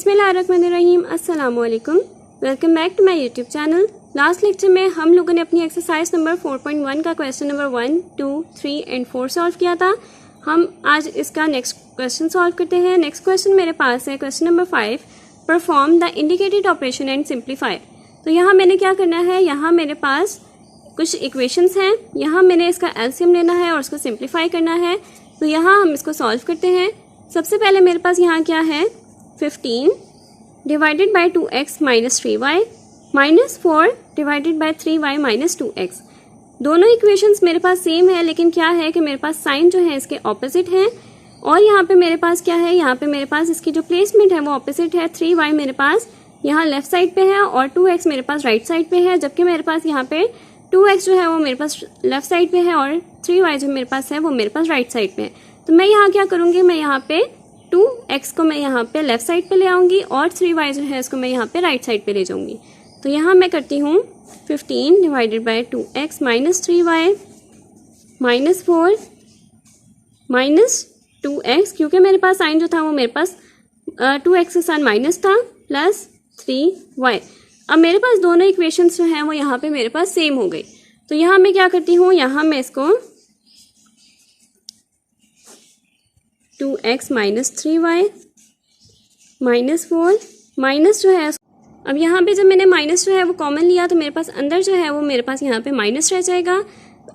बिस्मिल्लाहिर्रहमानिर्रहीम, अस्सलामुअलैकुम। Welcome back to my YouTube channel. Last lecture में हम लोगों ने अपनी एक्सरसाइज नंबर 4.1 का क्वेश्चन नंबर 1, 2, 3 एंड 4 सॉल्व किया था। हम आज इसका नेक्स्ट क्वेश्चन सॉल्व करते हैं। नेक्स्ट क्वेश्चन मेरे पास है question number 5, perform the indicated operation and simplify. तो यहाँ मैंने क्या करना है, यहाँ मेरे पास कुछ इक्वेशंस हैं, यहाँ मैंने इसका एलसीएम लेना है और उसको सिंप्लीफाई करना है। तो यहाँ हम इसको सॉल्व करते हैं। सबसे पहले मेरे पास यहाँ क्या है, 15 divided by 2x minus 3y minus 4 divided by 3y minus 2x। दोनों इक्वेशंस मेरे पास सेम है, लेकिन क्या है कि मेरे पास साइन जो है इसके ऑपोजिट है। और यहाँ पे मेरे पास क्या है, यहाँ पे मेरे पास इसकी जो प्लेसमेंट है वो ऑपोजिट है। 3y मेरे पास यहाँ लेफ्ट साइड पे है और 2x मेरे पास राइट साइड पे है, जबकि मेरे पास यहाँ पे 2x जो है वो मेरे पास लेफ्ट साइड पे है और 3y जो मेरे पास है वो मेरे पास राइट साइड पे है। तो मैं यहाँ क्या करूँगी, मैं यहाँ पे 2x को मैं यहाँ पे लेफ्ट साइड पे ले आऊँगी और 3y जो है इसको मैं यहाँ पे राइट साइड पे ले जाऊँगी। तो यहाँ मैं करती हूँ 15 divided by 2x minus 3y minus 4 minus 2x, क्योंकि मेरे पास साइन जो था वो मेरे पास 2x के साथ माइनस था, प्लस 3y। अब मेरे पास दोनों इक्वेशंस जो हैं वो यहाँ पे मेरे पास सेम हो गई। तो यहाँ मैं क्या करती हूँ, यहाँ मैं इसको 2x minus 3y minus 4 minus जो है, अब यहाँ पे जब मैंने माइनस जो है वो कॉमन लिया तो मेरे पास अंदर जो है वो मेरे पास यहाँ पे माइनस रह जाएगा।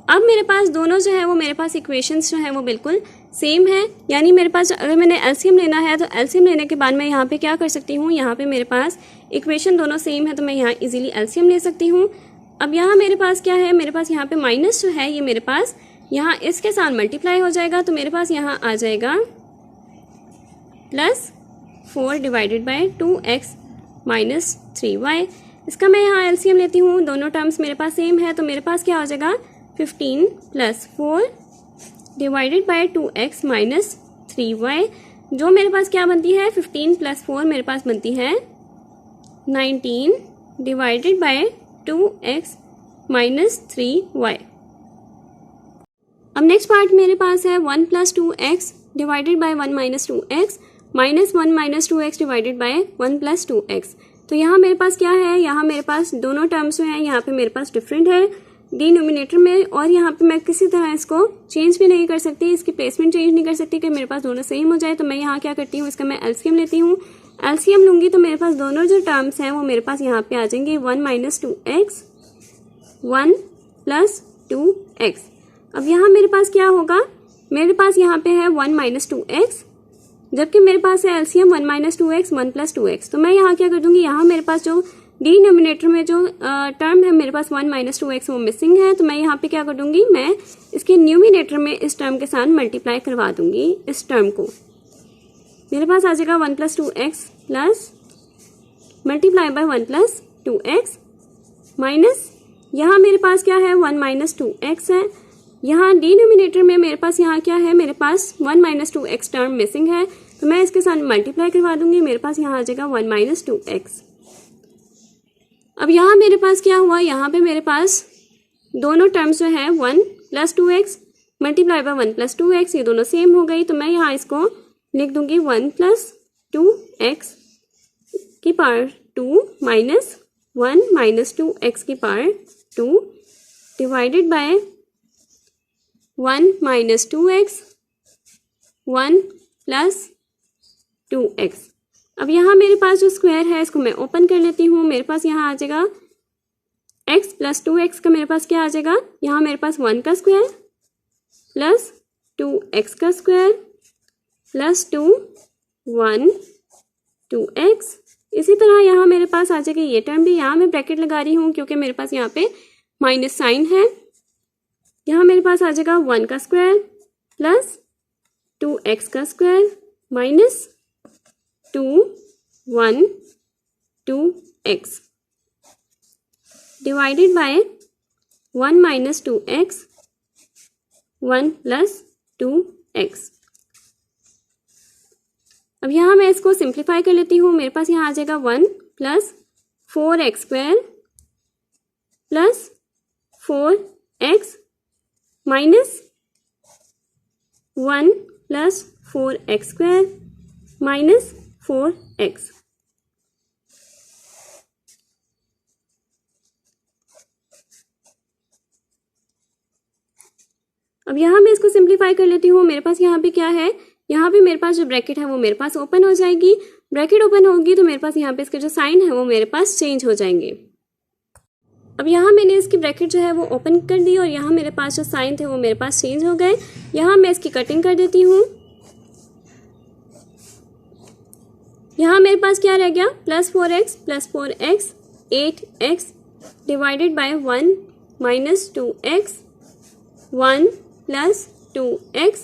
अब मेरे पास दोनों जो है वो मेरे पास इक्वेशंस जो है वो बिल्कुल सेम है। यानी मेरे पास अगर मैंने एलसीएम लेना है तो एलसीएम लेने के बाद मैं यहाँ पे क्या कर सकती हूँ, यहाँ पे मेरे पास इक्वेशन दोनों सेम है तो मैं यहाँ इजीली एलसीएम ले सकती हूँ। अब यहाँ मेरे पास क्या है, मेरे पास यहाँ पे माइनस जो है ये मेरे पास यहाँ इसके साथ मल्टीप्लाई हो जाएगा। तो मेरे पास यहाँ आ जाएगा plus 4 divided by 2x minus 3y। इसका मैं यहाँ एलसीएम लेती हूँ, दोनों टर्म्स मेरे पास सेम है। तो मेरे पास क्या हो जाएगा, 15 plus 4 divided by 2x minus 3y, जो मेरे पास क्या बनती है, 15 प्लस 4 मेरे पास बनती है 19 divided by 2x minus 3y। अब नेक्स्ट पार्ट मेरे पास है 1 plus 2x divided by 1 minus 2x minus 1 minus 2x divided by 1 plus 2x। तो यहाँ मेरे पास क्या है, यहाँ मेरे पास दोनों टर्म्स जो हैं यहाँ पे मेरे पास डिफरेंट है डिनोमिनेटर में, और यहाँ पे मैं किसी तरह इसको चेंज भी नहीं कर सकती, इसकी प्लेसमेंट चेंज नहीं कर सकती कि मेरे पास दोनों सेम हो जाए। तो मैं यहाँ क्या करती हूँ, इसका मैं एलसीएम लेती हूँ। एलसीएम लूँगी तो मेरे पास दोनों जो टर्म्स हैं वो मेरे पास यहाँ पे आ जाएंगे 1 माइनस 2x 1 प्लस 2x। अब यहाँ मेरे पास क्या होगा, मेरे पास यहाँ पे है 1 माइनस 2x, जबकि मेरे पास है LCM 1 minus 2x 1 plus 2x। तो मैं यहाँ क्या कर दूंगी, यहाँ मेरे पास जो डिनोमिनेटर में जो टर्म है मेरे पास 1 माइनस 2x वो मिसिंग है। तो मैं यहाँ पे क्या कर दूंगी, मैं इसके न्यूमिनेटर में इस टर्म के साथ मल्टीप्लाई करवा दूंगी इस टर्म को। मेरे पास आ जाएगा 1 plus 2x plus multiply by 1 plus 2x minus, यहाँ मेरे पास क्या है 1 माइनस 2x है। यहाँ डिनोमिनेटर में मेरे पास यहाँ क्या है, मेरे पास 1 माइनस 2x टर्म मिसिंग है, तो मैं इसके साथ मल्टीप्लाई करवा दूंगी। मेरे पास यहाँ आ जाएगा 1 माइनस 2x। अब यहाँ मेरे पास क्या हुआ, यहाँ पे मेरे पास दोनों टर्म्स जो है 1 plus 2x multiply by 1 plus 2x, ये दोनों सेम हो गई। तो मैं यहाँ इसको लिख दूंगी 1 प्लस 2x की पावर 2 माइनस 1 माइनस 2x की power 2 divided bye 1 minus 2x 1 plus 2x। अब यहाँ मेरे पास जो स्क्वायर है इसको मैं ओपन कर लेती हूँ। मेरे पास यहाँ आ जाएगा x प्लस 2x का मेरे पास क्या आ जाएगा, यहाँ मेरे पास 1 का स्क्वायर प्लस 2x का स्क्वायर प्लस 2 1 2x। इसी तरह यहाँ मेरे पास आ जाएगा ये टर्म भी, यहाँ मैं ब्रैकेट लगा रही हूँ क्योंकि मेरे पास यहाँ पे माइनस साइन है। यहाँ मेरे पास आ जाएगा 1 का स्क्वायर प्लस 2x का square minus 2 1 2x divided by 1 minus 2x 1 plus 2x। अब यहाँ मैं इसको सिंप्लीफाई कर लेती हूँ। मेरे पास यहाँ आ जाएगा 1 plus 4x square plus 4x minus 1 plus 4x square minus 4x। अब यहाँ मैं इसको सिंप्लीफाई कर लेती हूँ। मेरे पास यहाँ पे क्या है, यहाँ पे मेरे पास जो ब्रैकेट है वो मेरे पास ओपन हो जाएगी। ब्रैकेट ओपन होगी तो मेरे पास यहाँ पे इसके जो साइन है वो मेरे पास चेंज हो जाएंगे। अब यहाँ मैंने इसकी ब्रैकेट जो है वो ओपन कर दी और यहाँ मेरे पास जो साइन थे वो मेरे पास चेंज हो गए। यहाँ मैं इसकी कटिंग कर देती हूँ। यहाँ मेरे पास क्या रह गया, plus 4x 8x divided by 1 minus 2x 1 plus 2x,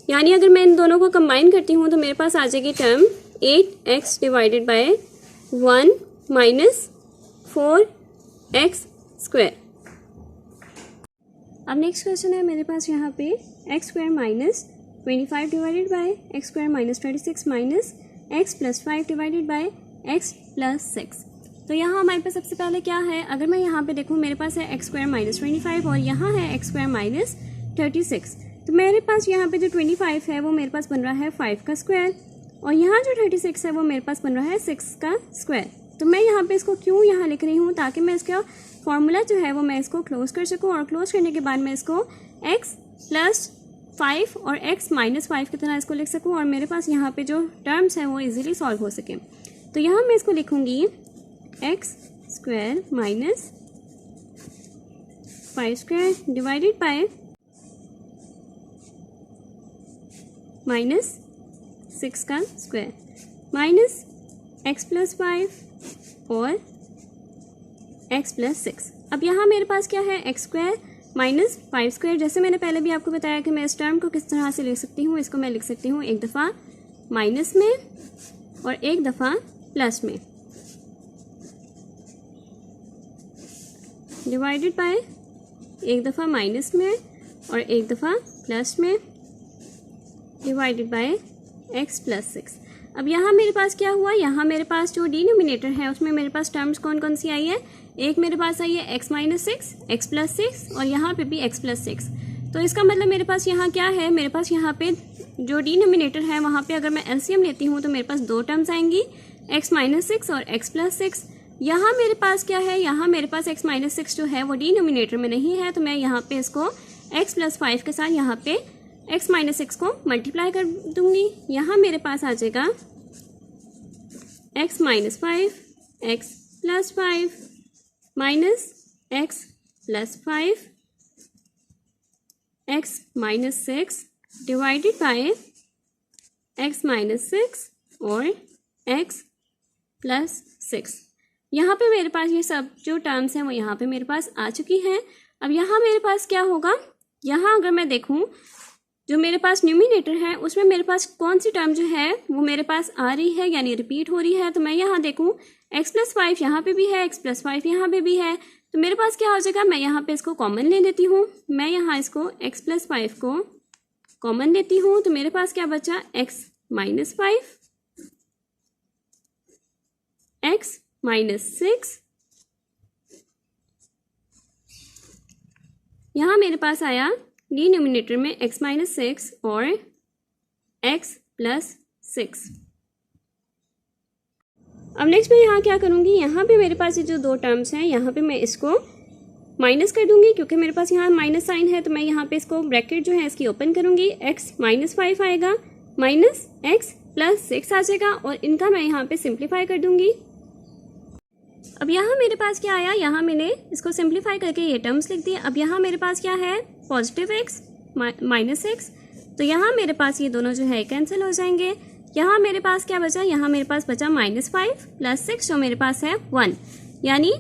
यानी अगर मैं इन दोनों को कंबाइन करती हूँ तो मेरे पास आ जाएगी term 8x divided by 1 minus 4x square. अब नेक्स्ट क्वेश्चन है मेरे पास यहाँ पे x square minus 25 divided by x square minus 26 minus x plus 5 divided by x plus 6। तो यहाँ हमारे पास सबसे पहले क्या है, अगर मैं यहाँ पे देखूँ मेरे पास है एक्स स्क्वायर माइनस 25 और यहाँ है एक्स स्क्वायर माइनस 36। तो मेरे पास यहाँ पे जो 25 है वो मेरे पास बन रहा है 5 का स्क्वायर और यहाँ जो 36 है वो मेरे पास बन रहा है 6 का स्क्वायर। तो मैं यहाँ पे इसको क्यों यहाँ लिख रही हूँ, ताकि मैं इसका फॉर्मूला जो है वो मैं इसको क्लोज कर सकूँ और क्लोज करने के बाद मैं इसको x प्लस 5 और x माइनस 5 की तरह इसको लिख सकूँ और मेरे पास यहाँ पे जो टर्म्स हैं वो इजीली सॉल्व हो सके। तो यहाँ मैं इसको लिखूँगी x square minus 5 square divided by minus 6 का स्क्वायर माइनस एक्स प्लस 5 और एक्स प्लस 6। अब यहाँ मेरे पास क्या है, एक्स स्क्वायर माइनस 5 स्क्वायर। जैसे मैंने पहले भी आपको बताया कि मैं इस टर्म को किस तरह से लिख सकती हूँ, इसको मैं लिख सकती हूँ एक दफ़ा माइनस में और एक दफ़ा प्लस में, डिवाइडेड बाय एक दफ़ा माइनस में और एक दफ़ा प्लस में, डिवाइडेड बाय एक्स प्लस 6। अब यहाँ मेरे पास क्या हुआ, यहाँ मेरे पास जो डिनोमिनेटर है उसमें मेरे पास टर्म्स कौन कौन सी आई है, एक मेरे पास आई है x माइनस 6 एक्स प्लस 6 और यहाँ पे भी x प्लस 6। तो इसका मतलब मेरे पास यहाँ क्या है, मेरे पास यहाँ पे जो डिनोमिनेटर है वहाँ पे अगर मैं एलसीएम लेती हूँ तो मेरे पास दो टर्म्स आएंगी, x माइनस 6 और x प्लस 6। यहाँ मेरे पास क्या है, यहाँ मेरे पास x माइनस 6 जो है वो डिनोमिनेटर में नहीं है, तो मैं यहाँ पे इसको x प्लस 5 के साथ यहाँ पे x माइनस 6 को मल्टीप्लाई कर दूंगी। यहाँ मेरे पास आ जाएगा x minus 5 x plus 5 minus x plus 5 x minus 6 divided by x minus 6 और x प्लस 6। यहाँ पे मेरे पास ये सब जो टर्म्स हैं वो यहाँ पे मेरे पास आ चुकी हैं। अब यहाँ मेरे पास क्या होगा, यहाँ अगर मैं देखूँ जो मेरे पास न्यूमिनेटर है उसमें मेरे पास कौन सी टर्म जो है वो मेरे पास आ रही है यानी रिपीट हो रही है। तो मैं यहाँ देखूँ x प्लस 5 यहाँ पे भी है, x प्लस 5 यहाँ पे भी है, तो मेरे पास क्या हो जाएगा, मैं यहाँ पे इसको कॉमन ले लेती हूँ। मैं यहाँ इसको x प्लस 5 को कॉमन लेती हूँ तो मेरे पास क्या बचा, x माइनस 5 x माइनस 6, यहाँ मेरे पास आया डिनोमिनेटर में x माइनस 6 और x प्लस 6। अब नेक्स्ट मैं यहाँ क्या करूँगी, यहाँ पे मेरे पास ये जो दो टर्म्स हैं यहाँ पे मैं इसको माइनस कर दूँगी, क्योंकि मेरे पास यहाँ माइनस साइन है तो मैं यहाँ पे इसको ब्रैकेट जो है इसकी ओपन करूँगी, x माइनस 5 आएगा माइनस x प्लस 6 आ जाएगा और इनका मैं यहाँ पे सिंप्लीफाई कर दूँगी। अब यहाँ मेरे पास क्या आया, यहाँ मैंने इसको सिंप्लीफाई करके ये टर्म्स लिख दिए। अब यहाँ मेरे पास क्या है, पॉजिटिव x माइनस 6, तो यहाँ मेरे पास ये दोनों जो है कैंसिल हो जाएंगे। यहाँ मेरे पास क्या बचा, यहाँ मेरे पास बचा माइनस 5 प्लस 6 जो मेरे पास है 1, यानी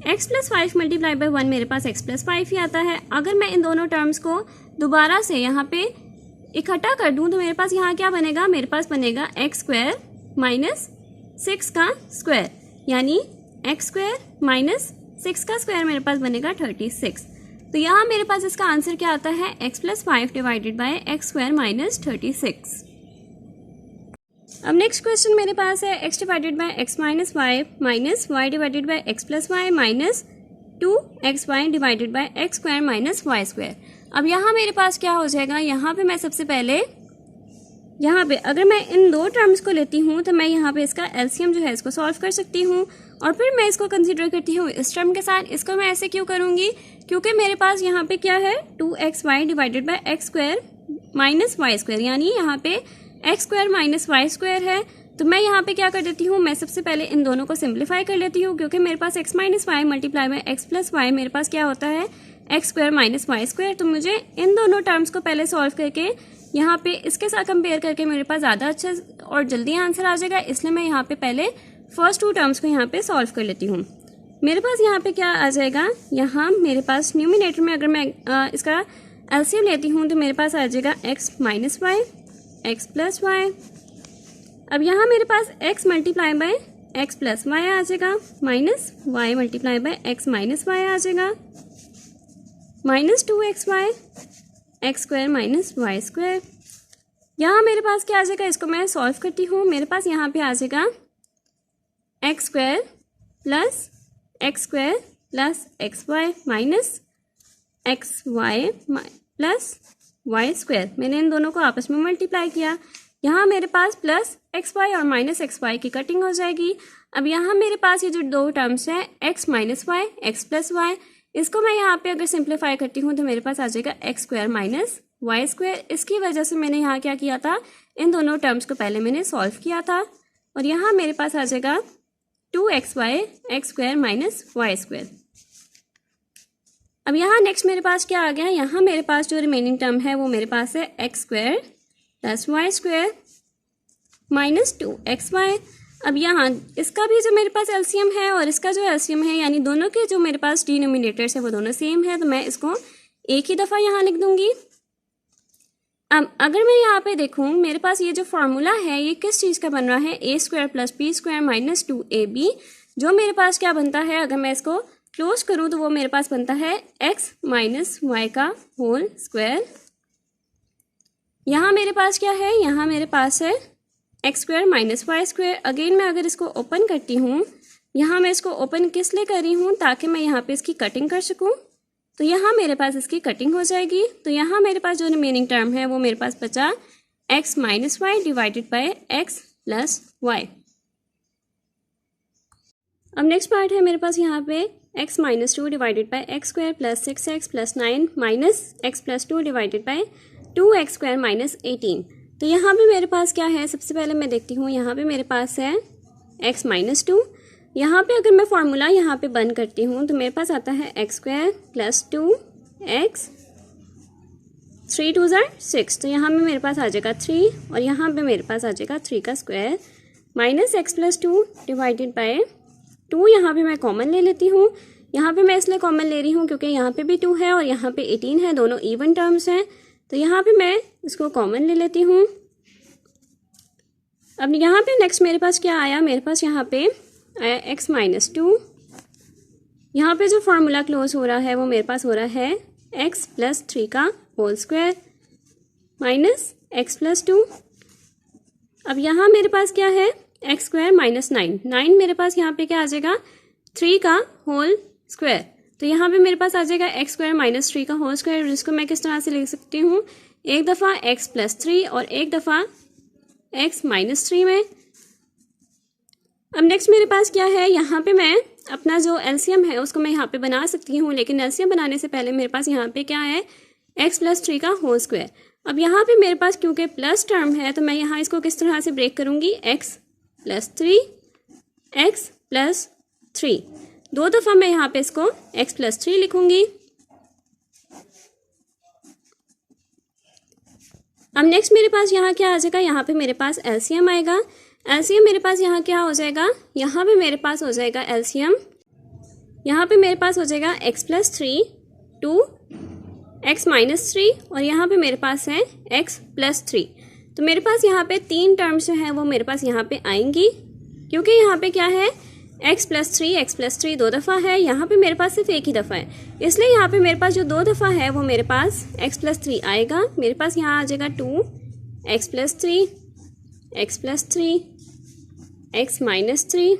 x प्लस 5 मल्टीप्लाई बाई 1 मेरे पास x प्लस 5 ही आता है। अगर मैं इन दोनों टर्म्स को दोबारा से यहाँ पे इकट्ठा कर दूँ तो मेरे पास यहाँ क्या बनेगा, मेरे पास बनेगा x स्क्वायर माइनस 6 का स्क्वायर, यानी x स्क्वायर माइनस 6 का स्क्वायर मेरे पास बनेगा 36। तो यहाँ मेरे पास इसका आंसर क्या आता है, x plus 5 divided by x square minus 36। अब नेक्स्ट क्वेश्चन मेरे पास है x divided by x minus 5 minus y divided by x plus 5 minus 2xy divided by x square minus Y square. अब यहाँ मेरे पास क्या हो जाएगा, यहाँ पे मैं सबसे पहले यहाँ पे अगर मैं इन दो टर्म्स को लेती हूँ तो मैं यहाँ पे इसका एलसीएम जो है इसको सॉल्व कर सकती हूँ और फिर मैं इसको कंसीडर करती हूँ इस टर्म के साथ। इसको मैं ऐसे क्यों करूँगी, क्योंकि मेरे पास यहाँ पे क्या है 2xy divided by x square minus Y square, यानी यहाँ पे x square minus Y square है। तो मैं यहाँ पे क्या कर देती हूँ, मैं सबसे पहले इन दोनों को सिंप्लीफाई कर लेती हूँ, क्योंकि मेरे पास x minus Y multiply by x plus y मेरे पास क्या होता है x square minus Y square. तो मुझे इन दोनों टर्म्स को पहले सॉल्व करके यहाँ पे इसके साथ कंपेयर करके मेरे पास ज़्यादा अच्छा और जल्दी आंसर आ जाएगा, इसलिए मैं यहाँ पे पहले फर्स्ट टू टर्म्स को यहाँ पे सॉल्व कर लेती हूँ। मेरे पास यहाँ पे क्या आ जाएगा, यहाँ मेरे पास न्यूमिनेटर में अगर मैं इसका एलसीएम लेती हूँ तो मेरे पास आ जाएगा x minus Y x plus Y. अब यहाँ मेरे पास x multiply by x plus Y आ जाएगा, minus Y multiply by X minus Y आ जाएगा, minus 2xy x square minus Y square. यहाँ मेरे पास क्या आ जाएगा, इसको मैं सॉल्व करती हूँ। मेरे पास यहाँ पे आ जाएगा x square plus x y minus x y plus Y square. मैंने इन दोनों को आपस में मल्टीप्लाई किया। यहाँ मेरे पास प्लस एक्स वाई और माइनस एक्स वाई की कटिंग हो जाएगी। अब यहाँ मेरे पास ये जो दो टर्म्स हैं x minus Y x plus y, इसको मैं यहाँ पे अगर सिंप्लीफाई करती हूँ तो मेरे पास आ जाएगा x square minus Y square. इसकी वजह से मैंने यहाँ क्या किया था, इन दोनों टर्म्स को पहले मैंने सॉल्व किया था और यहाँ मेरे पास आ जाएगा 2xy x square minus Y square. अब यहाँ नेक्स्ट मेरे पास क्या आ गया, यहाँ मेरे पास जो रिमेनिंग टर्म है वो मेरे पास है x square plus Y square minus 2xy। अब यहाँ इसका भी जो मेरे पास एलसीएम है और इसका जो एलसीएम है, यानी दोनों के जो मेरे पास डिनोमिनेटर्स है वो दोनों सेम है, तो मैं इसको एक ही दफ़ा यहाँ लिख दूंगी। अब अगर मैं यहाँ पे देखूँ मेरे पास ये जो फार्मूला है ये किस चीज़ का बन रहा है, A square plus B square minus 2ab, जो मेरे पास क्या बनता है, अगर मैं इसको क्लोज करूँ तो वो मेरे पास बनता है एक्स माइनस वाई का होल स्क्वायर। यहाँ मेरे पास क्या है, यहाँ मेरे पास है x square minus Y square. Again मैं अगर इसको ओपन करती हूँ, यहाँ मैं इसको ओपन किस लिए कर रही हूँ, ताकि मैं यहाँ पे इसकी कटिंग कर सकूँ। तो यहाँ मेरे पास इसकी कटिंग हो जाएगी। तो यहाँ मेरे पास जो रिमेनिंग टर्म है वो मेरे पास बचा x minus y divided by x plus Y. अब नेक्स्ट पार्ट है मेरे पास यहाँ पे x minus 2 divided by x square plus 6x plus 9 minus x plus 2 divided by 2x square minus 18। तो यहाँ पे मेरे पास क्या है, सबसे पहले मैं देखती हूँ यहाँ पे मेरे पास है x माइनस 2। यहाँ पे अगर मैं फार्मूला यहाँ पे बंद करती हूँ तो मेरे पास आता है एक्स स्क्वायर प्लस 2x 3 2 ज़ार 6। तो यहाँ पे मेरे पास आ जाएगा 3 और यहाँ पे मेरे पास आ जाएगा 3 का square minus x plus 2 divided bye 2। यहाँ पे मैं कॉमन ले लेती हूँ। यहाँ पे मैं इसलिए कॉमन ले रही हूँ क्योंकि यहाँ पे भी 2 है और यहाँ पे 18 है, दोनों इवन टर्म्स हैं। तो यहाँ पे मैं इसको कॉमन ले लेती हूँ। अब यहाँ पे नेक्स्ट मेरे पास क्या आया, मेरे पास यहाँ पे आया एक्स माइनस 2। यहाँ पे जो फार्मूला क्लोज हो रहा है वो मेरे पास हो रहा है एक्स प्लस 3 का whole square minus x plus 2। अब यहाँ मेरे पास क्या है, एक्स स्क्वायर माइनस 9 मेरे पास यहाँ पे क्या आ जाएगा 3 का होल स्क्वायर। तो यहाँ पे मेरे पास आ जाएगा एक्स स्क्वायर माइनस 3 का होल स्क्वायर, जिसको मैं किस तरह से लिख सकती हूँ, एक दफ़ा एक्स प्लस 3 और एक दफ़ा एक्स माइनस 3 में। अब नेक्स्ट मेरे पास क्या है, यहाँ पे मैं अपना जो एलसीएम है उसको मैं यहाँ पे बना सकती हूँ, लेकिन एलसीएम बनाने से पहले मेरे पास यहाँ पे क्या है एक्स प्लस 3 का होल स्क्वायर। अब यहाँ पे मेरे पास क्योंकि प्लस टर्म है तो मैं यहाँ इसको किस तरह से ब्रेक करूँगी, एक्स प्लस 3 एक्स प्लस 3, दो दफ़ा मैं यहाँ पे इसको x प्लस 3 लिखूंगी। अब नेक्स्ट मेरे पास यहाँ क्या आ जाएगा, यहाँ पे मेरे पास एलसीएम आएगा। एलसीएम मेरे पास यहाँ क्या हो जाएगा, यहाँ पे मेरे पास हो जाएगा एलसीएम, यहाँ पे मेरे पास हो जाएगा x प्लस 3 2 x माइनस 3 और यहाँ पे मेरे पास है x प्लस 3। तो मेरे पास यहाँ पे 3 टर्म्स जो हैं वो मेरे पास यहाँ पे आएंगी, क्योंकि यहाँ पे क्या है x प्लस 3 दो दफ़ा है, यहाँ पे मेरे पास सिर्फ एक ही दफ़ा है, इसलिए यहाँ पे मेरे पास जो दो दफ़ा है वो मेरे पास x प्लस 3 आएगा। मेरे पास यहाँ आ जाएगा 2 x plus 3 x plus 3 x minus 3।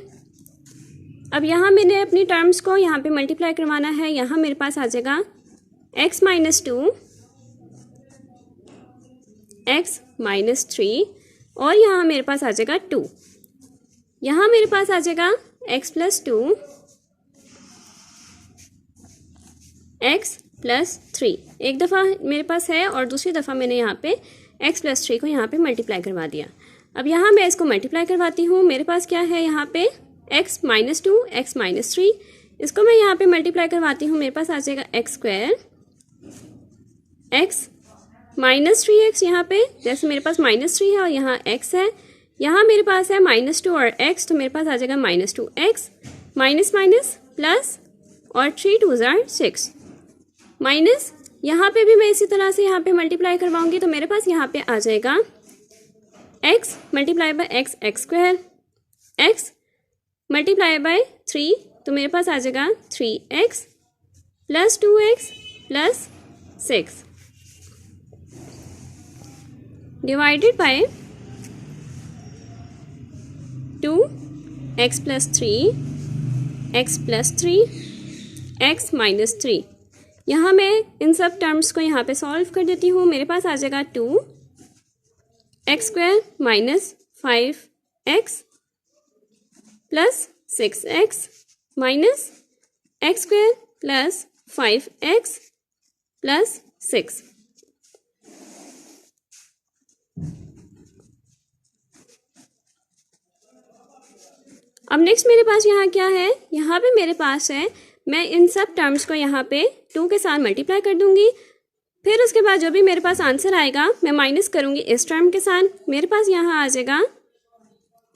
अब यहाँ मैंने अपनी टर्म्स को यहाँ पे मल्टीप्लाई करवाना है। यहाँ मेरे पास आ जाएगा x माइनस 2 x माइनस 3 और यहाँ मेरे पास आ जाएगा 2। यहाँ मेरे पास आ जाएगा एक्स प्लस 2 एक्स प्लस 3 एक दफ़ा मेरे पास है और दूसरी दफ़ा मैंने यहाँ पे एक्स प्लस 3 को यहाँ पे मल्टीप्लाई करवा दिया। अब यहाँ मैं इसको मल्टीप्लाई करवाती हूँ। मेरे पास क्या है यहाँ पे एक्स माइनस 2 एक्स माइनस 3, इसको मैं यहाँ पे मल्टीप्लाई करवाती हूँ। मेरे पास आ जाएगा x square x minus 3x, यहाँ पे जैसे मेरे पास -3 है और यहाँ x है, यहाँ मेरे पास है -2 और x, तो मेरे पास आ जाएगा -2x माइनस माइनस प्लस और 3 2 ज़ार 6 माइनस, यहाँ पे भी मैं इसी तरह से यहाँ पे मल्टीप्लाई करवाऊंगी तो मेरे पास यहाँ पे आ जाएगा x multiply by x x square x multiply bye 3, तो मेरे पास आ जाएगा 3x plus 2x plus 6 divided by 2x plus 3 x plus 3 x minus 3। यहाँ मैं इन सब टर्म्स को यहाँ पे सॉल्व कर देती हूँ। मेरे पास आ जाएगा 2x square minus 5x plus 6x minus x square plus 5x plus 6। अब नेक्स्ट मेरे पास यहाँ क्या है, यहाँ पे मेरे पास है, मैं इन सब टर्म्स को यहाँ पे 2 के साथ मल्टीप्लाई कर दूंगी। फिर उसके बाद जो भी मेरे पास आंसर आएगा मैं माइनस करूँगी इस टर्म के साथ। मेरे पास यहाँ आ जाएगा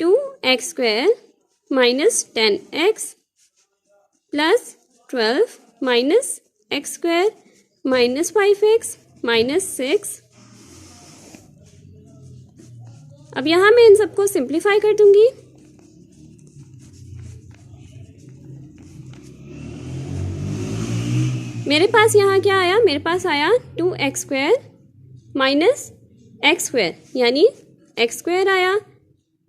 2x square minus 10x plus 12 minus x square minus 5x minus 6। अब यहाँ मैं इन सबको सिंप्लीफाई कर दूंगी। मेरे पास यहाँ क्या आया, मेरे पास आया 2x square minus x square यानी एक्स स्क्वायर आया,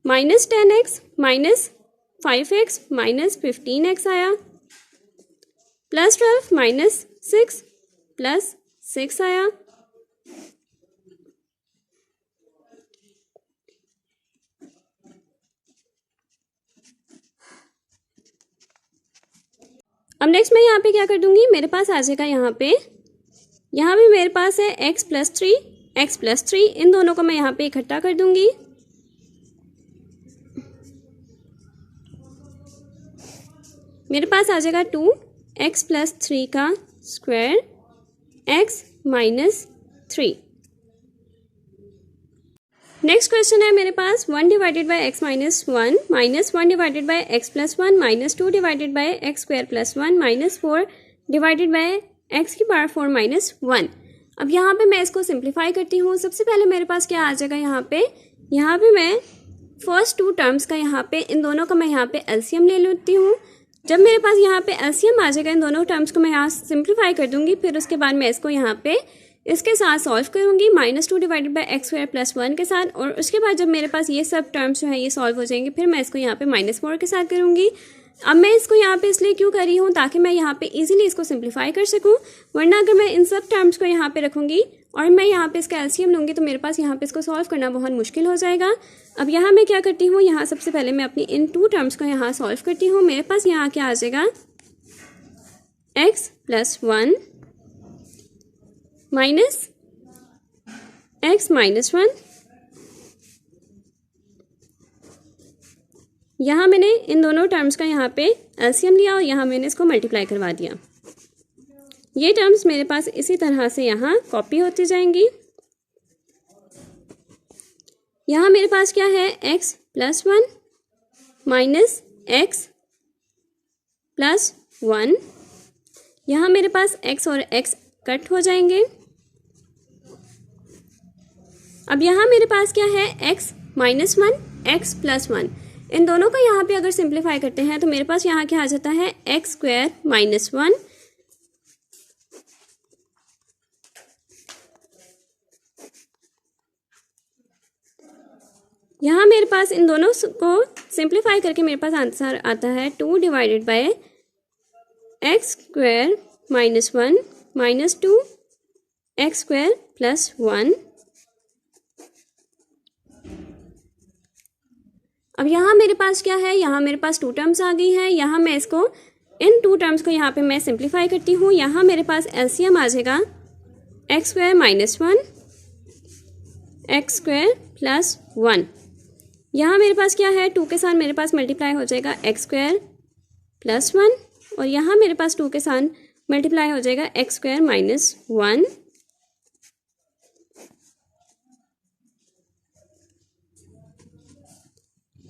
minus 10x minus 5x minus 15x आया, प्लस 12 माइनस 6 प्लस 6 आया। अब नेक्स्ट मैं यहाँ पे क्या कर दूंगी, मेरे पास आ जाएगा यहाँ भी मेरे पास है x प्लस 3, इन दोनों को मैं यहाँ पे इकट्ठा कर दूंगी। मेरे पास आ जाएगा 2x प्लस 3 का square x minus 3। Next question है मेरे पास 1 divided by x minus 1 minus 1 divided by x plus 1 minus 2 divided by x square plus 1 minus 4 divided by x की पावर 4 माइनस 1। अब यहाँ पे मैं इसको सिंप्लीफाई करती हूँ। सबसे पहले मेरे पास क्या आ जाएगा, यहाँ पे मैं फर्स्ट 2 टर्म्स का यहाँ पे इन दोनों का मैं यहाँ पे एलसीएम ले लेती हूँ। जब मेरे पास यहाँ पे एलसीएम आ जाएगा इन दोनों टर्म्स को मैं यहाँ सिंप्लीफाई कर दूंगी। फिर उसके बाद मैं इसको यहाँ पे इसके साथ सॉल्व करूंगी -2 divided by x square plus 1 के साथ, और उसके बाद जब मेरे पास ये सब टर्म्स जो है ये सॉल्व हो जाएंगे फिर मैं इसको यहाँ पे -4 के साथ करूंगी। अब मैं इसको यहाँ पे इसलिए क्यों कर रही हूँ, ताकि मैं यहाँ पे इजीली इसको सिंप्लीफाई कर सकूँ, वरना अगर मैं इन सब टर्म्स को यहाँ पे रखूँगी और मैं यहाँ पे इसका एलसीएम लूँगी तो मेरे पास यहाँ पे इसको सॉल्व करना बहुत मुश्किल हो जाएगा। अब यहाँ मैं क्या करती हूँ, यहाँ सबसे पहले मैं अपनी इन 2 टर्म्स को यहाँ सॉल्व करती हूँ। मेरे पास यहाँ क्या आ जाएगा, x plus 1 minus x minus 1, यहाँ मैंने इन दोनों टर्म्स का यहाँ पे एलसीएम लिया और यहाँ मैंने इसको मल्टीप्लाई करवा दिया। ये टर्म्स मेरे पास इसी तरह से यहाँ कॉपी होती जाएंगी। यहाँ मेरे पास क्या है, x plus 1 minus x plus 1, यहाँ मेरे पास x और x कट हो जाएंगे। अब यहाँ मेरे पास क्या है, x माइनस 1 x प्लस 1, इन दोनों का यहाँ पे अगर सिंप्लीफाई करते हैं तो मेरे पास यहाँ क्या आ जाता है, x स्क्वायर माइनस 1 यहाँ मेरे पास इन दोनों को सिंप्लीफाई करके मेरे पास आंसर आता है 2 divided by x square minus 1 minus 2 x square plus 1। अब यहाँ मेरे पास क्या है, यहाँ मेरे पास 2 टर्म्स आ गई हैं। यहाँ मैं इसको इन 2 टर्म्स को यहाँ पे मैं सिंप्लीफाई करती हूँ। यहाँ मेरे पास एलसीएम आ जाएगा x square minus 1 X square plus 1। यहाँ मेरे पास क्या है, 2 के साथ मेरे पास मल्टीप्लाई हो जाएगा एक्स स्क्वायर प्लस 1 और यहाँ मेरे पास 2 के साथ मल्टीप्लाई हो जाएगा एक्स स्क्वायर माइनस 1।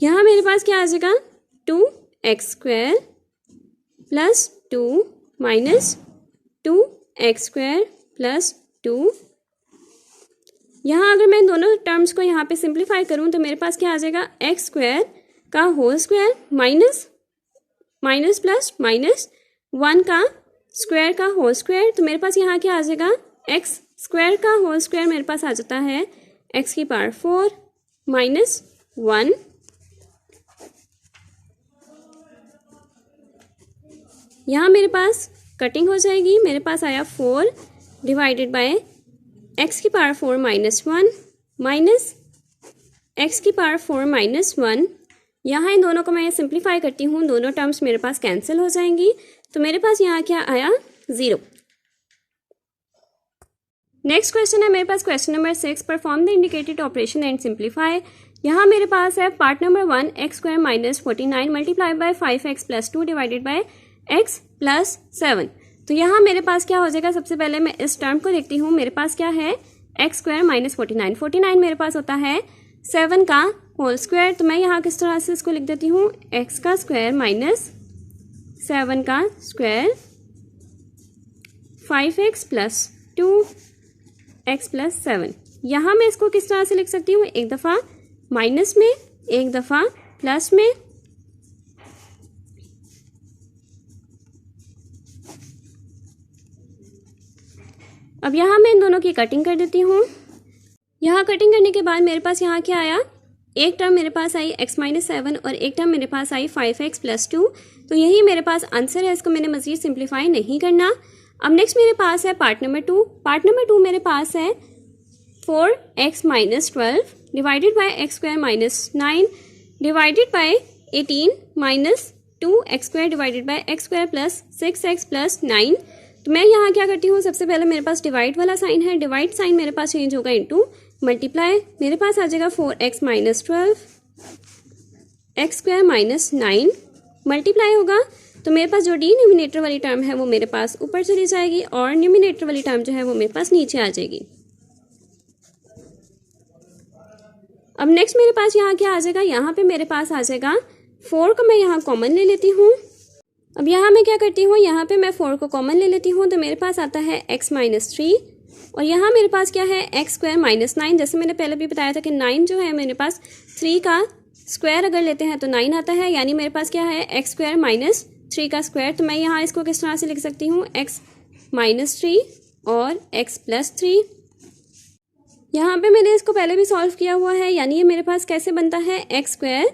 यहाँ मेरे पास क्या आ जाएगा 2 x square plus 2 minus 2 x square plus 2। यहाँ अगर मैं दोनों टर्म्स को यहाँ पे सिंप्लीफाई करूँ तो मेरे पास क्या आ जाएगा एक्स स्क्वायर का whole square minus minus plus minus 1 का स्क्वायर का होल स्क्वायर। तो मेरे पास यहाँ क्या आ जाएगा एक्स स्क्वायर का होल स्क्वायर मेरे पास आ जाता है एक्स की पावर 4 माइनस 1। यहाँ मेरे पास कटिंग हो जाएगी, मेरे पास आया 4 डिवाइडेड बाय एक्स की पावर 4 माइनस 1 माइनस एक्स की पावर 4 माइनस 1। यहाँ इन दोनों को मैं सिंप्लीफाई करती हूँ, दोनों टर्म्स मेरे पास कैंसिल हो जाएंगी। तो मेरे पास यहाँ क्या आया 0। नेक्स्ट क्वेश्चन है मेरे पास question number 6, perform the indicated operation and simplify. यहाँ मेरे पास है part number 1 X square minus 49 multiply by 5x plus 2 divided by x plus 7। तो यहाँ मेरे पास क्या हो जाएगा, सबसे पहले मैं इस टर्म को देखती हूँ। मेरे पास क्या है एक्स स्क्वायर माइनस 49 मेरे पास होता है 7 का होल स्क्वायर। तो मैं यहाँ किस तरह से इसको लिख देती हूँ, एक्स का स्क्वायर माइनस 7 का square 5x plus 2x plus 7। यहाँ मैं इसको किस तरह से लिख सकती हूँ, एक दफ़ा माइनस में एक दफ़ा प्लस में। अब यहाँ मैं इन दोनों की कटिंग कर देती हूँ। यहाँ कटिंग करने के बाद मेरे पास यहाँ क्या आया, एक टर्म मेरे पास आई x माइनस 7 और एक टर्म मेरे पास आई 5x प्लस 2। तो यही मेरे पास आंसर है, इसको मैंने मज़ीद सिंप्लीफाई नहीं करना। अब नेक्स्ट मेरे पास है पार्ट नंबर 2। पार्ट नंबर 2 मेरे पास है 4x minus 12 divided by x square minus 9 divided by 18 minus 2x square divided by x square plus 6x plus 9। तो मैं यहाँ क्या करती हूँ, सबसे पहले मेरे पास डिवाइड वाला साइन है, डिवाइड साइन मेरे पास चेंज होगा इनटू मल्टीप्लाई। मेरे पास आ जाएगा 4x minus 12 x square minus 9 multiply होगा। तो मेरे पास जो डिनोमिनेटर वाली टर्म है वो मेरे पास ऊपर चली जाएगी और न्यूमिनेटर वाली टर्म जो है वो मेरे पास नीचे आ जाएगी। अब नेक्स्ट मेरे पास यहाँ क्या आ जाएगा, यहाँ पे मेरे पास आ जाएगा 4 को मैं यहाँ कॉमन ले लेती हूँ। अब यहाँ मैं क्या करती हूँ, यहाँ पे मैं 4 को कॉमन ले लेती हूँ। तो मेरे पास आता है x माइनस 3 और यहाँ मेरे पास क्या है एक्स स्क्वायर माइनस 9। जैसे मैंने पहले भी बताया था कि 9 जो है मेरे पास 3 का स्क्वायर अगर लेते हैं तो 9 आता है, यानी मेरे पास क्या है एक्स स्क्वायर माइनस 3 का स्क्वायर। तो मैं यहाँ इसको किस तरह से लिख सकती हूँ, x माइनस 3 और x प्लस 3। यहाँ पे मैंने इसको पहले भी सॉल्व किया हुआ है, यानी ये मेरे पास कैसे बनता है एक्स स्क्वायर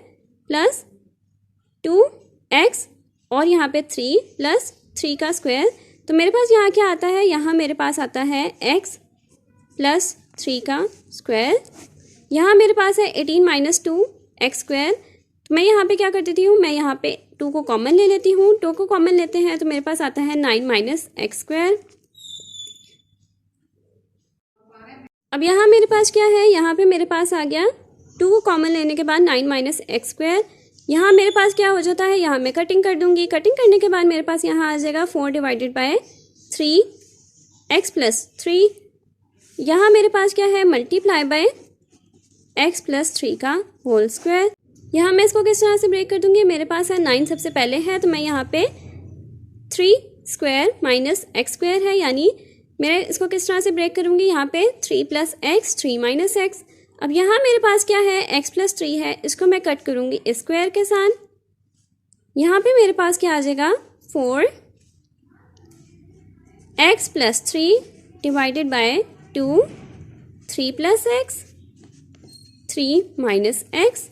प्लस 2x और यहाँ पे 3 प्लस 3 का स्क्वायर। तो मेरे पास यहाँ क्या आता है, यहाँ मेरे पास आता है x प्लस 3 का स्क्वायर। यहाँ मेरे पास है 18 माइनस 2 एक्स स्क्वायर। तो मैं यहाँ पे क्या कर देती हूँ, मैं यहाँ पे 2 को कॉमन ले लेती हूँ। 2 को कॉमन लेते हैं तो मेरे पास आता है 9 माइनस एक्स स्क्वायर। अब यहाँ मेरे पास क्या है, यहाँ पे मेरे पास आ गया 2 को कॉमन लेने के बाद 9 माइनस एक्स स्क्वायर। यहाँ मेरे पास क्या हो जाता है, यहाँ मैं कटिंग कर दूंगी। कटिंग करने के बाद मेरे पास यहाँ आ जाएगा 4 डिवाइडेड बाय 3 एक्स प्लस 3। यहाँ मेरे पास क्या है मल्टीप्लाई बाय एक्स प्लस 3 का होल स्क्वायर। यहाँ मैं इसको किस तरह से ब्रेक कर दूंगी, मेरे पास है 9 सबसे पहले है तो मैं यहाँ पे 3 स्क्वायर माइनस एक्स स्क्वायर है, यानी मैं इसको किस तरह से ब्रेक करूंगी, यहाँ पे 3 प्लस एक्स 3 माइनस एक्स। अब यहाँ मेरे पास क्या है x प्लस 3 है, इसको मैं कट करूंगी स्क्वायर के साथ। यहाँ पे मेरे पास क्या आ जाएगा 4 x plus 3 divided bye 2 3 plus x 3 minus x.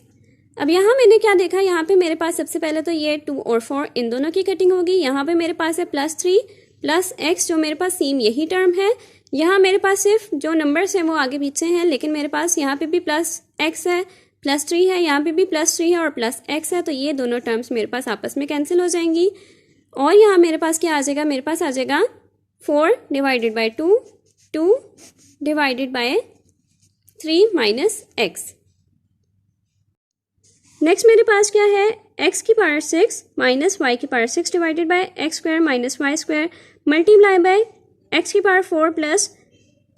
अब यहाँ मैंने क्या देखा, यहाँ पे मेरे पास सबसे पहले तो ये 2 और 4 इन दोनों की कटिंग होगी। यहाँ पे मेरे पास है प्लस 3 प्लस एक्स, जो मेरे पास सेम यही टर्म है। यहाँ मेरे पास सिर्फ जो नंबर्स हैं वो आगे पीछे हैं, लेकिन मेरे पास यहाँ पे भी प्लस एक्स है +3 है, यहाँ पे भी +3 है और प्लस एक्स है, तो ये दोनों टर्म्स मेरे पास आपस में कैंसिल हो जाएंगी। और यहाँ मेरे पास क्या आ जाएगा, मेरे पास आ जाएगा 4 divided by 2, 2 divided by 3 minus x. Next मेरे पास क्या है, x की पावर 6 माइनस वाई की power 6 divided by x square minus Y square multiply by x की power 4 plus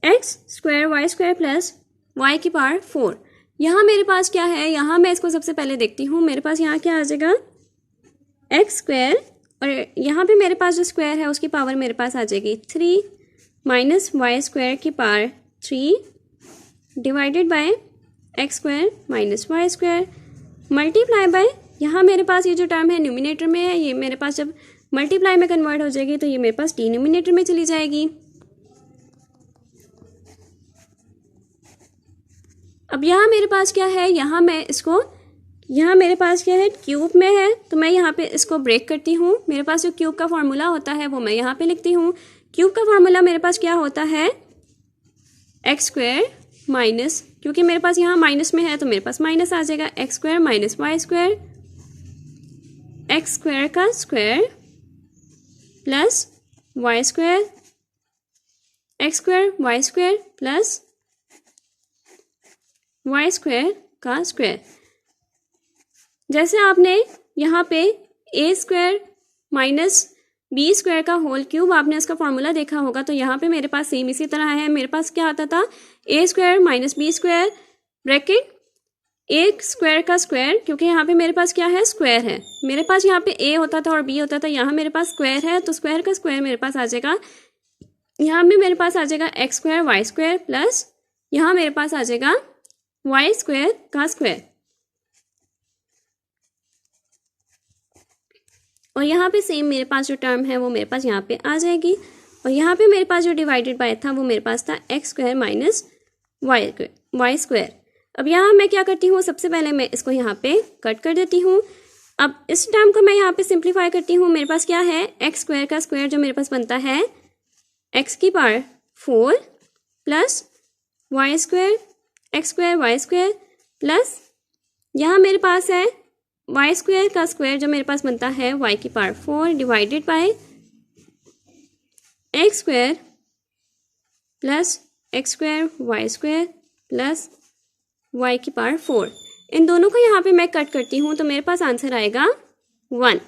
x square Y square plus y की पावर 4। यहाँ मेरे पास क्या है, यहाँ मैं इसको सबसे पहले देखती हूँ। मेरे पास यहाँ क्या आ जाएगा, एक्स स्क्वायर, और यहाँ पे मेरे पास जो स्क्वायर है उसकी पावर मेरे पास आ जाएगी 3 माइनस वाई स्क्वायर की power 3 divided by x square minus Y square multiply by, यहाँ मेरे पास ये जो टर्म है न्यूमिनेटर में है, ये मेरे पास जब मल्टीप्लाई में कन्वर्ट हो जाएगी तो ये मेरे पास डिनोमिनेटर में चली जाएगी। अब यहाँ मेरे पास क्या है, यहाँ मैं इसको, यहाँ मेरे पास क्या है, क्यूब में है, तो मैं यहाँ पे इसको ब्रेक करती हूँ। मेरे पास जो क्यूब का फॉर्मूला होता है वो मैं यहाँ पे लिखती हूँ। क्यूब का फॉर्मूला मेरे पास क्या होता है, एक्स स्क्वायर माइनस, क्योंकि मेरे पास यहाँ माइनस में है तो मेरे पास माइनस आ जाएगा, x square minus Y square, x square का square plus Y square, x square Y square plus Y square का स्क्वायर। जैसे आपने यहाँ पे A square minus B square का होल क्यूब आपने इसका फॉर्मूला देखा होगा, तो यहाँ पे मेरे पास सेम इसी तरह है। मेरे पास क्या आता था, A square minus B square bracket A square का स्क्वायर, क्योंकि यहाँ पे मेरे पास क्या है, स्क्वायर है। मेरे पास यहाँ पे ए होता था और बी होता था, यहाँ मेरे पास स्क्वायर है तो स्क्वायर का स्क्वायर मेरे पास आ जाएगा, यहाँ भी मेरे पास आ जाएगा x square Y square plus यहाँ मेरे पास आ जाएगा वाई स्क्वायर का स्क्वायर, और यहाँ पे सेम मेरे पास जो टर्म है वो मेरे पास यहाँ पे आ जाएगी। और यहाँ पे मेरे पास जो डिवाइडेड बाय था वो मेरे पास था x square minus Y square. अब यहाँ मैं क्या करती हूँ, सबसे पहले मैं इसको यहाँ पे कट कर देती हूँ। अब इस टर्म को मैं यहाँ पे सिंप्लीफाई करती हूँ। मेरे पास क्या है, एक्स स्क्वायर का स्क्वायर जो मेरे पास बनता है एक्स की power 4 plus Y square x square Y square plus यहाँ मेरे पास है वाई स्क्वायर का स्क्वायर जो मेरे पास बनता है वाई की power 4 divided by x square plus x square Y square plus y की पावर 4। इन दोनों को यहाँ पे मैं कट करती हूँ तो मेरे पास आंसर आएगा 1।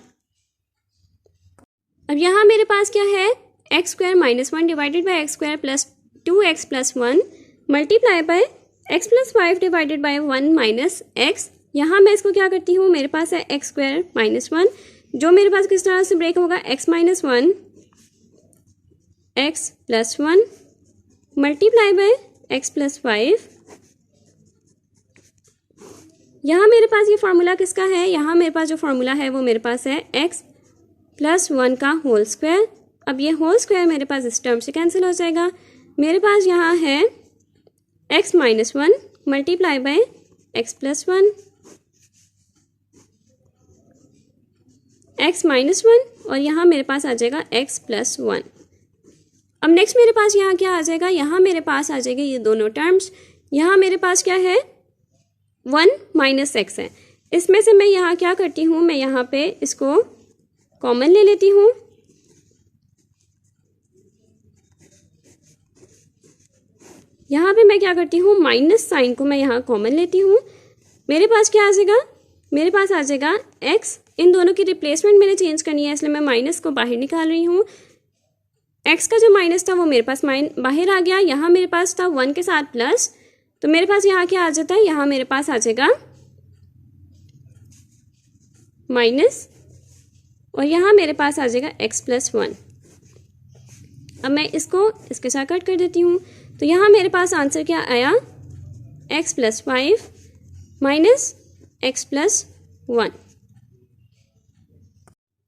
अब यहाँ मेरे पास क्या है, x square minus 1 divided by x square plus 2x plus 1 multiply by x plus 5 divided by 1 minus x. यहाँ मैं इसको क्या करती हूँ, मेरे पास है एक्स स्क्वायर माइनस 1 जो मेरे पास किस तरह से ब्रेक होगा, x minus 1 x plus 1 multiply by x plus 5। यहाँ मेरे पास ये फॉर्मूला किसका है, यहाँ मेरे पास जो फॉर्मूला है वो मेरे पास है एक्स प्लस 1 का होल स्क्वायर। अब ये होल स्क्वायर मेरे पास इस टर्म से कैंसिल हो जाएगा। मेरे पास यहाँ है x minus 1 multiply by x plus 1 x minus 1 और यहाँ मेरे पास आ जाएगा एक्स प्लस 1। अब नेक्स्ट मेरे पास यहाँ क्या आ जाएगा, यहाँ मेरे पास आ जाएगा ये दोनों टर्म्स। यहाँ मेरे पास क्या है, 1 माइनस एक्स है। इसमें से मैं यहाँ क्या करती हूँ, मैं यहाँ पे इसको कॉमन ले लेती हूँ। यहाँ पे मैं क्या करती हूँ, माइनस साइन को मैं यहाँ कॉमन लेती हूँ। मेरे पास क्या आ जाएगा, मेरे पास आ जाएगा एक्स। इन दोनों की रिप्लेसमेंट मैंने चेंज करनी है इसलिए मैं माइनस को बाहर निकाल रही हूँ। एक्स का जो माइनस था वो मेरे पास बाहर आ गया। यहाँ मेरे पास था 1 के साथ प्लस, तो मेरे पास यहाँ क्या आ जाता है, यहाँ मेरे पास आ जाएगा माइनस और यहाँ मेरे पास आ जाएगा एक्स प्लस 1। अब मैं इसको इसके साथ कट कर देती हूँ तो यहाँ मेरे पास आंसर क्या आया, x plus 5 minus x plus 1।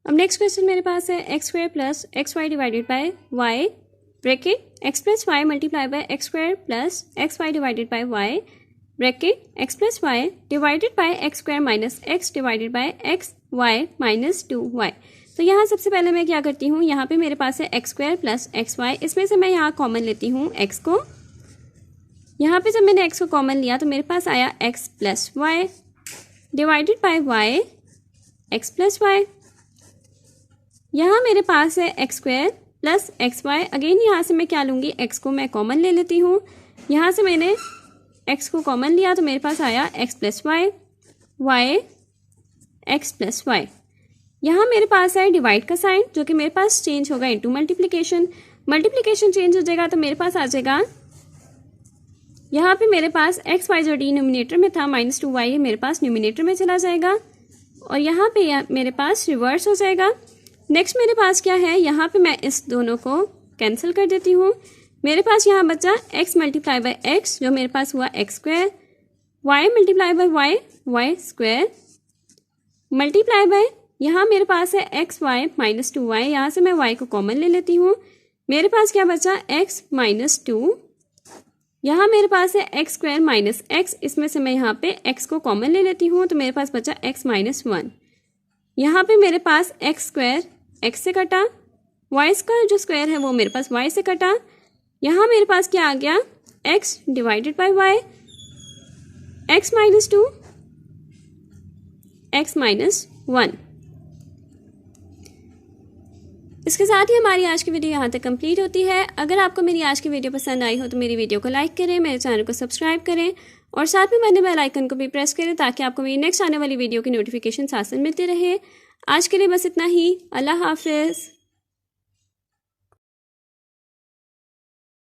अब नेक्स्ट क्वेश्चन मेरे पास है x square plus x y divided by y bracket x plus y multiply by x square plus x y divided by y bracket x plus y divided by x square minus x divided by x y minus 2y। तो यहाँ सबसे पहले मैं क्या करती हूँ, यहाँ पे मेरे पास है x square plus x y, इसमें से मैं यहाँ कॉमन लेती हूँ एक्स को यहाँ पे जब मैंने x को कॉमन लिया तो मेरे पास आया x plus y divided by y x plus y. यहाँ मेरे पास है x square plus x y. Again यहाँ से मैं क्या लूँगी, x को मैं कॉमन ले लेती हूँ। यहाँ से मैंने x को कॉमन लिया तो मेरे पास आया x plus y y x plus y. यहाँ मेरे पास है डिवाइड का साइन जो कि मेरे पास चेंज होगा इनटू मल्टीप्लिकेशन। मल्टीप्लिकेशन चेंज हो जाएगा तो मेरे पास आ जाएगा, यहाँ पे मेरे पास एक्स वाई जो डिनोमिनेटर में था -2y मेरे पास न्यूमिनेटर में चला जाएगा और यहाँ पे मेरे पास रिवर्स हो जाएगा। नेक्स्ट मेरे पास क्या है, यहाँ पे मैं इस दोनों को कैंसिल कर देती हूँ। मेरे पास यहाँ बचा x मल्टीप्लाई बाय एक्स जो मेरे पास हुआ x square, y multiply by y y square multiply by यहाँ मेरे पास है एक्स वाई -2y। यहाँ से मैं y को कॉमन ले लेती हूँ। मेरे पास क्या बचा x -2। यहाँ मेरे पास है एक्स स्क्वायर माइनस एक्स, इसमें से मैं यहाँ पे x को कॉमन ले लेती हूँ तो मेरे पास बचा x -1। यहाँ पे मेरे पास एक्स स्क्वायर x से कटा, y स्क्वायर जो स्क्वायर है वो मेरे पास y से कटा। यहाँ मेरे पास क्या आ गया, x divided by y x -2 x -1। इसके साथ ही हमारी आज की वीडियो यहाँ तक कंप्लीट होती है। अगर आपको मेरी आज की वीडियो पसंद आई हो तो मेरी वीडियो को लाइक करें, मेरे चैनल को सब्सक्राइब करें और साथ में बने बेल आइकन को भी प्रेस करें ताकि आपको मेरी नेक्स्ट आने वाली वीडियो की नोटिफिकेशन साथ साथ मिलती रहे। आज के लिए बस इतना ही। अल्लाह हाफिज़।